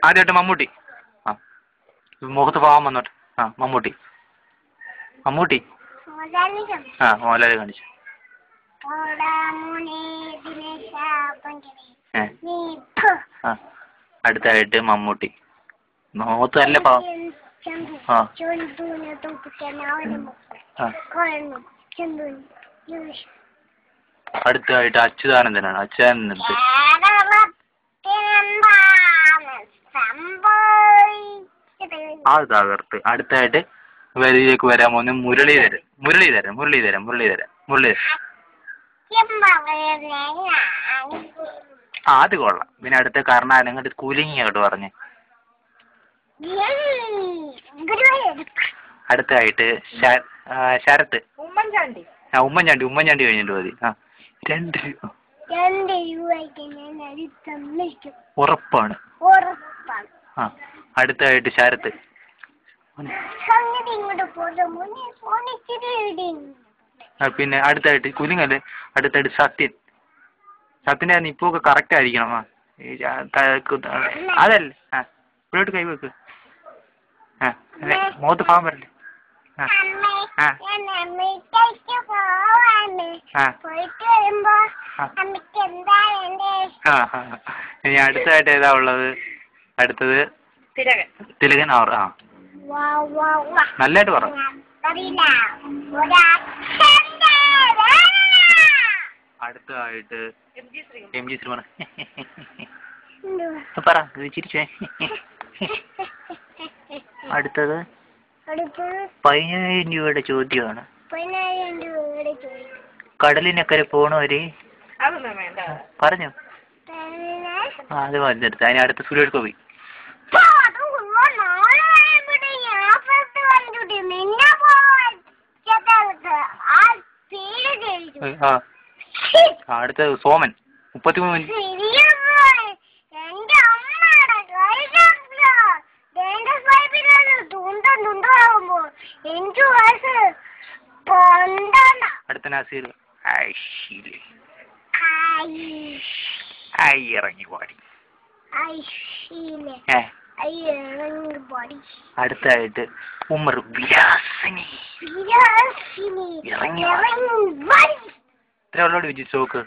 ആദ്യമായിട്ട് മമ്മൂട്ടി. ആ മുഖത്ത് പാവം വന്നോട്ടെ. ആ മമ്മൂട്ടി. മമ്മൂട്ടി. ആ മോഹൻലാൽ കാണിച്ചു. ആ അടുത്തായിട്ട് മമ്മൂട്ടി. മുഖത്ത് നല്ല പാവം. ആ അടുത്തായിട്ട് അച്യുതാനന്ദനാണ്. അച്യുതാനന്ദൻ അത് തകർത്ത്. അടുത്തായിട്ട് വരിയിലേക്ക് വരാൻ പോകുന്ന മുരളീധരൻ. മുരളീധരൻ മുരളീധരൻ മുരളീധരൻ മുരളീധരൻ. ആ അത് കൊള്ളാം. പിന്നെ അടുത്ത കർണാടക അങ്ങോട്ട് കൂലിങ് അങ്ങോട്ട് പറഞ്ഞ്. അടുത്തായിട്ട് ശരത്ത്. ആ ഉമ്മൻചാണ്ടി. ഉമ്മൻചാണ്ടി കഴിഞ്ഞിട്ട് മതി. ആ 2 ഉറപ്പാണ്. ആ അടുത്തായിട്ട് ശരത്ത്. പിന്നെ അടുത്തായിട്ട് കുലിങ്ങല്ലേ. അടുത്തായിട്ട് സത്യൻ. സത്യൻ്റെ ഇപ്പൊ ഒക്കെ കറക്റ്റ് ആയിരിക്കണം. ആ അതല്ലേ. ആ ഇപ്പോഴോട്ട് കൈവെക്ക്. ആ മുഖത്ത് പാവം വരല്ലേ. ആ ആ ആ ഇനി അടുത്തായിട്ട് ഏതാ ഉള്ളത്? അടുത്തത് തിലകൻ. അവർ ആ നല്ലതായിട്ട് പറ. അടുത്തതായിട്ട് MG ശ്രീകുമാർ. പറ ചിരിച്ചേ. അടുത്തത് 10,000 രൂപയുടെ ചോദ്യമാണ്. കടലിനക്കരെ പോണവര് പറഞ്ഞു. ആ അത് വന്നെടുത്ത്. അതിന് അടുത്ത സുരേഷ് ഗോപി. ആ അടുത്ത സോമൻ. 33 മിനിറ്റ്. അടുത്ത നസീർ. ഇറങ്ങി പാടി. അടുത്തായിട്ട് ഉമർ വിലാസിനി. ഇറങ്ങി ഇത്ര ഉള്ളോട് വിജയിച്ചു നോക്ക്.